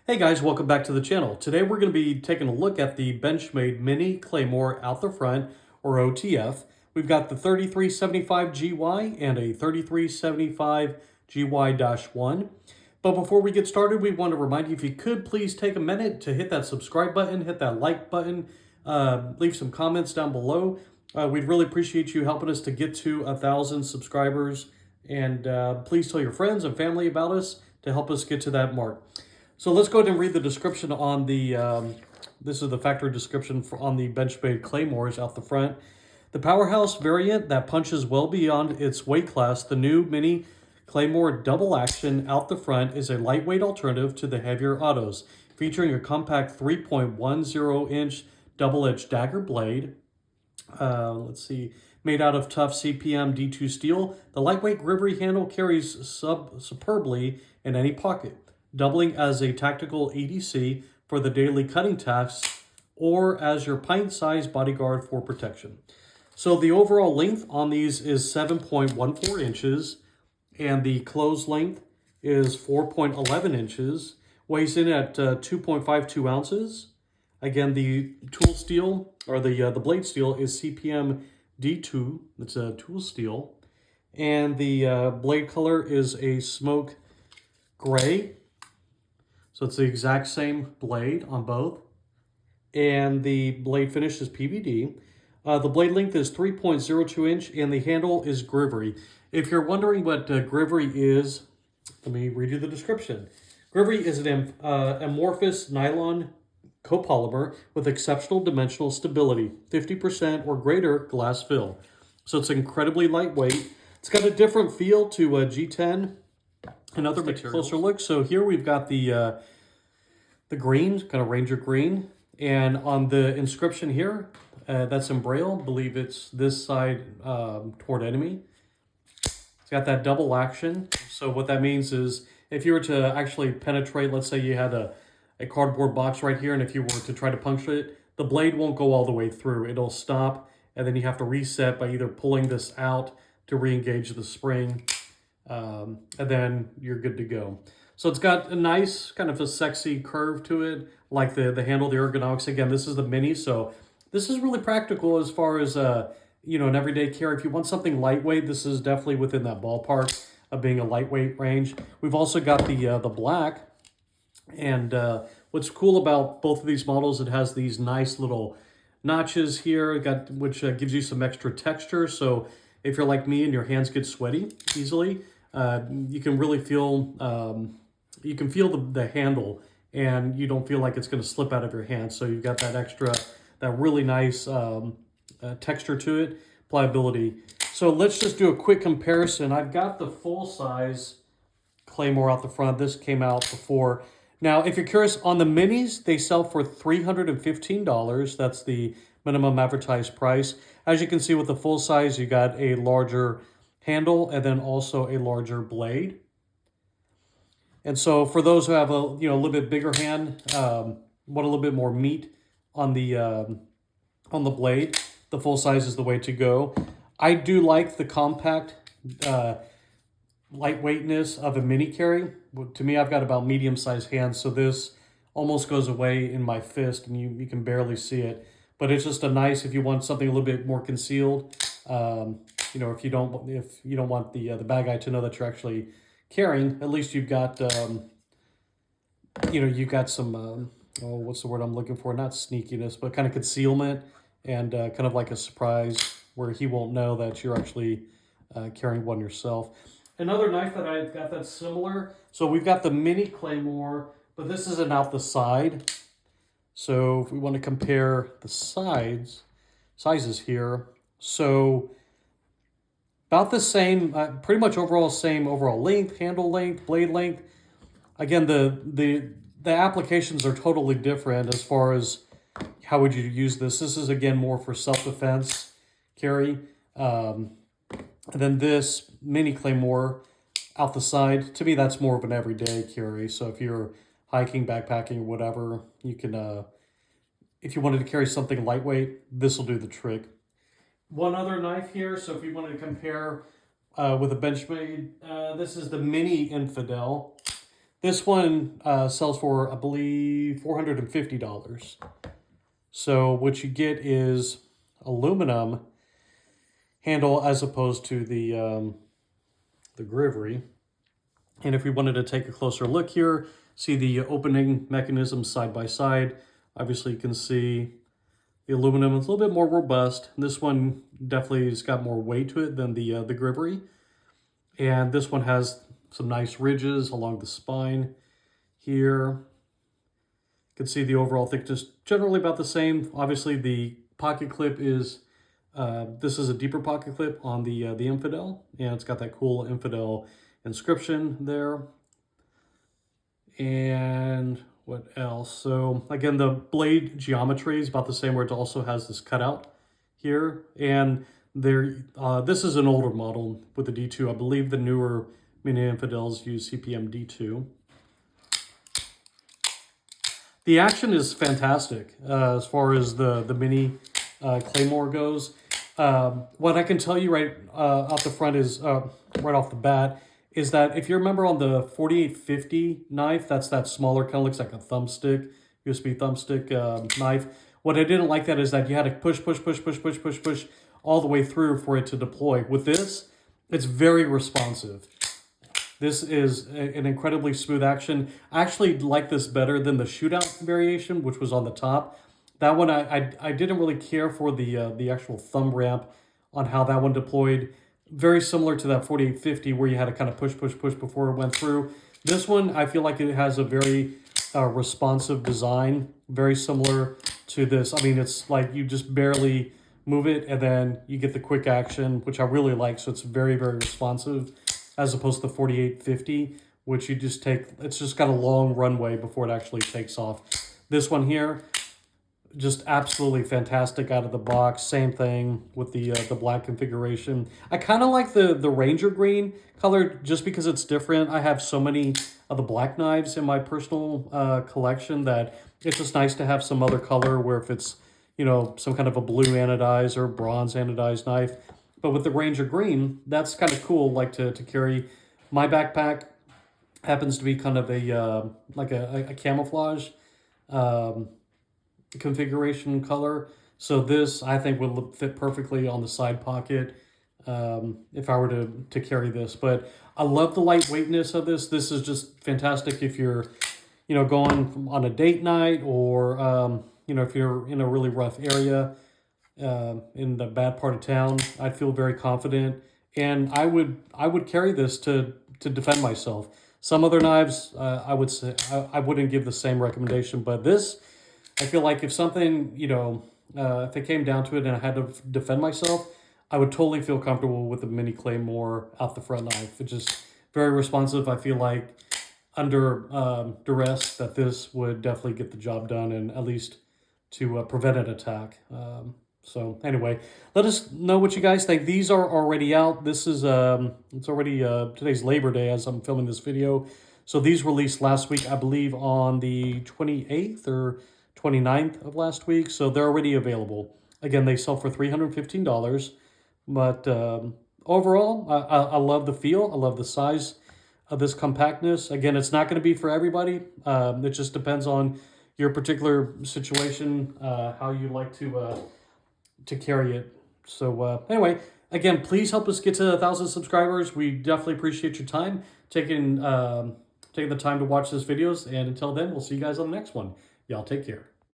Hey guys, welcome back to the channel. Today we're going to be taking a look at the Benchmade Mini Claymore out the front, or OTF. We've got the 3375 GY and a 3375 GY-1. But before we get started, we want to remind you, if you could please take a minute to hit that subscribe button, hit that like button, leave some comments down below. We'd really appreciate you helping us to get to 1,000 subscribers. And please tell your friends and family about us to help us get to that mark. So let's go ahead and read the description on the, this is the factory description on the Benchmade Claymores out the front. The powerhouse variant that punches well beyond its weight class, the new Mini Claymore double action out the front is a lightweight alternative to the heavier autos, featuring a compact 3.10-inch double-edged dagger blade. Made out of tough CPM D2 steel, the lightweight Grivory handle carries superbly in any pocket, doubling as a tactical ADC for the daily cutting tasks or as your pint-sized bodyguard for protection. So the overall length on these is 7.14 inches, and the closed length is 4.11 inches, weighs in at 2.52 ounces. Again, the tool steel, or the blade steel, is CPM D2. It's a tool steel. And the blade color is a smoke gray. So it's the exact same blade on both. And the blade finish is PVD. The blade length is 3.02 inch, and the handle is Grivory. If you're wondering what Grivory is, let me read you the description. Grivory is an amorphous nylon copolymer with exceptional dimensional stability, 50% or greater glass fill. So it's incredibly lightweight. It's got a different feel to G10 and other materials. Closer look. So here we've got the green, kind of Ranger green, and on the inscription here, that's in Braille. I believe it's this side toward enemy. It's got that double action. So what that means is if you were to actually penetrate, let's say you had a cardboard box right here, and if you were to try to puncture it, the blade won't go all the way through. It'll stop, and then you have to reset by either pulling this out to re-engage the spring, and then you're good to go. So it's got a nice, kind of a sexy curve to it, like the handle, the ergonomics. Again, this is the Mini, so this is really practical as far as, you know, an everyday carry. If you want something lightweight, this is definitely within that ballpark of being a lightweight range. We've also got the black. And what's cool about both of these models, it has these nice little notches here, which gives you some extra texture. So if you're like me and your hands get sweaty easily, you can really feel, you can feel the handle, and you don't feel like it's going to slip out of your hand. So you've got that extra, that really nice texture to it, pliability. So let's just do a quick comparison. I've got the full-size Claymore out the front. This came out before. Now, if you're curious, on the Minis, they sell for $315. That's the minimum advertised price. As you can see with the full size, you got a larger handle and then also a larger blade. And so for those who have a little bit bigger hand, want a little bit more meat on the blade, the full size is the way to go. I do like the compact lightweightness of a mini carry. To me, I've got about medium-sized hands, so this almost goes away in my fist, and you can barely see it. But it's just a nice, if you want something a little bit more concealed, you know, if you don't want the bad guy to know that you're actually carrying, at least you've got, you know, you've got some, what's the word I'm looking for? Not sneakiness, but kind of concealment, and kind of like a surprise where he won't know that you're actually carrying one yourself. Another knife that I've got that's similar, so we've got the Mini Claymore, but this isn't out the side. So if we want to compare the sizes here, so about the same, pretty much same overall length, handle length, blade length. Again, the applications are totally different as far as how would you use this. This is, again, more for self-defense carry. And then this Mini Claymore out the side, to me, that's more of an everyday carry. So if you're hiking, backpacking, or whatever, you can, if you wanted to carry something lightweight, this will do the trick. One other knife here, so if you wanted to compare with a Benchmade, this is the Mini Infidel. This one sells for, I believe, $450. So what you get is aluminum handle as opposed to the Grivory. And if we wanted to take a closer look here, see the opening mechanism side by side. Obviously, you can see the aluminum is a little bit more robust. This one definitely has got more weight to it than the Grivory. And this one has some nice ridges along the spine here. You can see the overall thickness generally about the same. Obviously, the pocket clip is, this is a deeper pocket clip on the Infidel, and it's got that cool Infidel inscription there. And what else? So again, the blade geometry is about the same, where it also has this cutout here. And there, this is an older model with the D2. I believe the newer Mini Infidels use CPM D2. The action is fantastic as far as the Mini Claymore goes. What I can tell you right out the front is, right off the bat, is that if you remember on the 4850 knife, that's that smaller, kind of looks like a thumbstick, USB thumbstick knife. What I didn't like that is that you had to push all the way through for it to deploy. With this, it's very responsive. This is an incredibly smooth action. I actually like this better than the shootout variation, which was on the top. That one, I didn't really care for the actual thumb ramp on how that one deployed. Very similar to that 4850 where you had to kind of push before it went through. This one, I feel like it has a very responsive design, very similar to this. I mean, it's like you just barely move it and then you get the quick action, which I really like. So it's very, very responsive as opposed to the 4850, which you just take, it's just got a long runway before it actually takes off. This one here, just absolutely fantastic out of the box. Same thing with the black configuration. I kind of like the Ranger green color just because it's different. I have so many of the black knives in my personal collection that it's just nice to have some other color where if it's, you know, some kind of a blue anodized or bronze anodized knife. But with the Ranger green, that's kind of cool, like to carry. My backpack happens to be kind of a like a camouflage configuration color. So this, I think, would fit perfectly on the side pocket if I were to carry this. But I love the lightweightness of this. This is just fantastic if you're, you know, going on a date night or, you know, if you're in a really rough area in the bad part of town. I'd feel very confident. And I would carry this to defend myself. Some other knives, I would say, I wouldn't give the same recommendation, but this, I feel like if something, you know, if it came down to it and I had to defend myself, I would totally feel comfortable with the Mini Claymore out the front knife. It's just very responsive. I feel like under duress that this would definitely get the job done and at least to prevent an attack. So anyway, let us know what you guys think. These are already out. This is, it's already, today's Labor Day as I'm filming this video. So these released last week, I believe on the 28th or 29th of last week. So they're already available. Again, they sell for $315. But overall, I love the feel. I love the size of this compactness. Again, it's not going to be for everybody. It just depends on your particular situation, how you like to carry it. So anyway, again, please help us get to 1,000 subscribers. We definitely appreciate your time taking the time to watch these videos. And until then, we'll see you guys on the next one. Y'all take care.